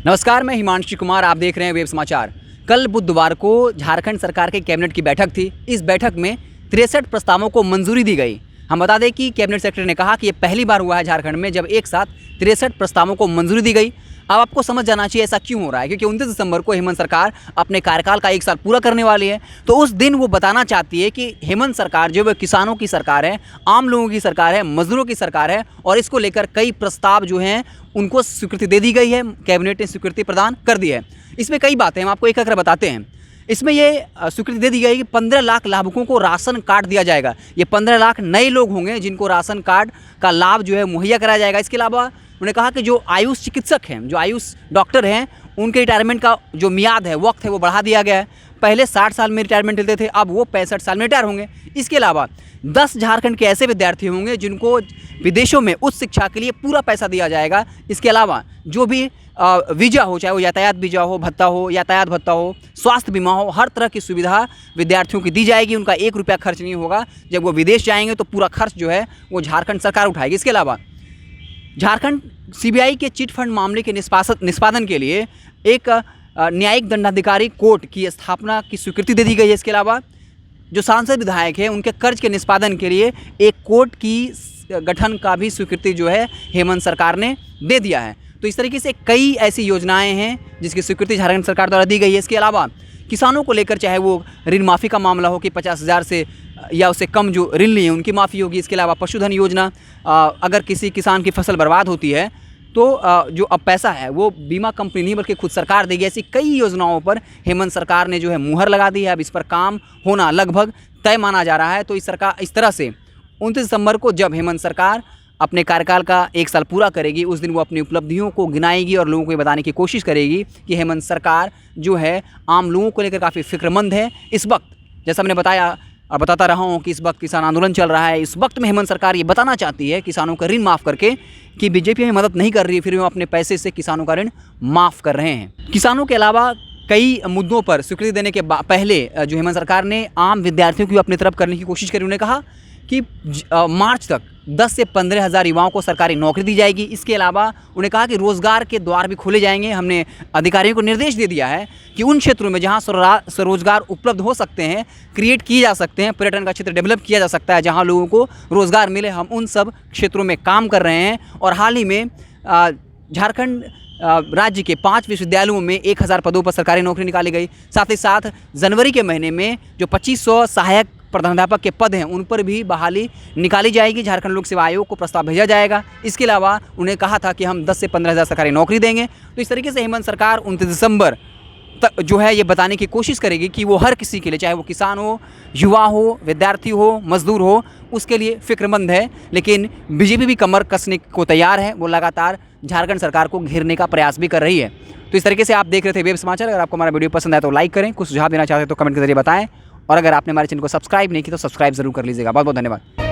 नमस्कार, मैं हिमांशु कुमार, आप देख रहे हैं वेब समाचार। कल बुधवार को झारखंड सरकार के कैबिनेट की बैठक थी। इस बैठक में 63 प्रस्तावों को मंजूरी दी गई। हम बता दें कि कैबिनेट सेक्रेटरी ने कहा कि ये पहली बार हुआ है झारखंड में जब एक साथ 63 प्रस्तावों को मंजूरी दी गई। अब आपको समझ जाना चाहिए ऐसा क्यों हो रहा है, क्योंकि 29 दिसंबर को हेमंत सरकार अपने कार्यकाल का 1 साल पूरा करने वाली है। तो उस दिन वो बताना चाहती है कि हेमंत सरकार जो है किसानों की सरकार है, आम लोगों की सरकार है, मजदूरों की सरकार है, और इसको लेकर कई प्रस्ताव जो हैं उनको स्वीकृति दे दी गई है। कैबिनेट ने स्वीकृति प्रदान कर दी है। इसमें कई बातें हम आपको एक एक बताते हैं। इसमें ये स्वीकृति दे दी गई कि 15 लाख लाभुकों को राशन कार्ड दिया जाएगा। ये 15 लाख नए लोग होंगे जिनको राशन कार्ड का लाभ जो है मुहैया कराया जाएगा। इसके अलावा उन्होंने कहा कि जो आयुष चिकित्सक हैं, जो आयुष डॉक्टर हैं, उनके रिटायरमेंट का जो मियाद है, वक्त है, वो बढ़ा दिया गया है। पहले 60 साल में रिटायरमेंट लेते थे, अब वो 65 साल में रिटायर होंगे। इसके अलावा 10 झारखंड के ऐसे विद्यार्थी होंगे जिनको विदेशों में उच्च शिक्षा के लिए पूरा पैसा दिया जाएगा। इसके अलावा जो भी वीज़ा हो, चाहे वो यातायात वीज़ा हो, भत्ता हो, यातायात भत्ता हो, स्वास्थ्य बीमा हो, हर तरह की सुविधा विद्यार्थियों की दी जाएगी। उनका 1 रुपया खर्च नहीं होगा। जब वो विदेश जाएंगे तो पूरा खर्च जो है वो झारखंड सरकार उठाएगी। इसके अलावा झारखंड सीबीआई के चिट फंड मामले के निष्पादन के लिए एक न्यायिक दंडाधिकारी कोर्ट की स्थापना की स्वीकृति दे दी गई है। इसके अलावा जो सांसद विधायक हैं उनके कर्ज के निष्पादन के लिए एक कोर्ट की गठन का भी स्वीकृति जो है हेमंत सरकार ने दे दिया है। तो इस तरीके से कई ऐसी योजनाएं हैं जिसकी स्वीकृति झारखंड सरकार द्वारा दी गई है। इसके अलावा किसानों को लेकर चाहे वो ऋण माफ़ी का मामला हो कि 50,000 से या उससे कम जो ऋण लिए उनकी माफ़ी होगी। इसके अलावा पशुधन योजना, अगर किसी किसान की फसल बर्बाद होती है तो जो अब पैसा है वो बीमा कंपनी नहीं बल्कि खुद सरकार देगी। ऐसी कई योजनाओं पर हेमंत सरकार ने जो है मुहर लगा दी है। अब इस पर काम होना लगभग तय माना जा रहा है। तो इस तरह से 29 दिसंबर को जब हेमंत सरकार अपने कार्यकाल का 1 साल पूरा करेगी, उस दिन वो अपनी उपलब्धियों को गिनाएगी और लोगों को ये बताने की कोशिश करेगी कि हेमंत सरकार जो है आम लोगों को लेकर काफ़ी फिक्रमंद है। इस वक्त जैसा मैंने बताया और बताता रहा हूँ कि इस वक्त किसान आंदोलन चल रहा है। इस वक्त में हेमंत सरकार ये बताना चाहती है किसानों का ऋण माफ़ करके कि बीजेपी में मदद नहीं कर रही है, फिर वो अपने पैसे से किसानों का ऋण माफ़ कर रहे हैं। किसानों के अलावा कई मुद्दों पर स्वीकृति देने के पहले जो हेमंत सरकार ने आम विद्यार्थियों की अपनी तरफ करने की कोशिश करी। उन्होंने कहा कि मार्च तक 10 से 15 हज़ार युवाओं को सरकारी नौकरी दी जाएगी। इसके अलावा उन्होंने कहा कि रोज़गार के द्वार भी खोले जाएंगे। हमने अधिकारियों को निर्देश दे दिया है कि उन क्षेत्रों में जहां स्वरोजगार उपलब्ध हो सकते हैं, क्रिएट किए जा सकते हैं, पर्यटन का क्षेत्र डेवलप किया जा सकता है, जहां लोगों को रोज़गार मिले, हम उन सब क्षेत्रों में काम कर रहे हैं। और हाल ही में झारखंड राज्य के 5 विश्वविद्यालयों में 1000 पदों पर सरकारी नौकरी निकाली गई। साथ ही साथ जनवरी के महीने में जो 2500 सहायक प्रधानाध्यापक के पद हैं उन पर भी बहाली निकाली जाएगी। झारखंड लोक सेवा आयोग को प्रस्ताव भेजा जाएगा। इसके अलावा उन्हें कहा था कि हम 10 से 15 हज़ार सरकारी नौकरी देंगे। तो इस तरीके से हेमंत सरकार 29 दिसंबर तक जो है ये बताने की कोशिश करेगी कि वो हर किसी के लिए, चाहे वो किसान हो, युवा हो, विद्यार्थी हो, मजदूर हो, उसके लिए फिक्रमंद है। लेकिन बीजेपी भी कमर कसने को तैयार है। वो लगातार झारखंड सरकार को घेरने का प्रयास भी कर रही है। तो इस तरीके से आप देख रहे थे वेब समाचार। अगर आपको हमारा वीडियो पसंद आया तो लाइक करें, कुछ सुझाव देना चाहते हैं तो कमेंट के जरिए बताएं, और अगर आपने हमारे चैनल को सब्सक्राइब नहीं किया तो सब्सक्राइब जरूर कर लीजिएगा। बहुत बहुत धन्यवाद।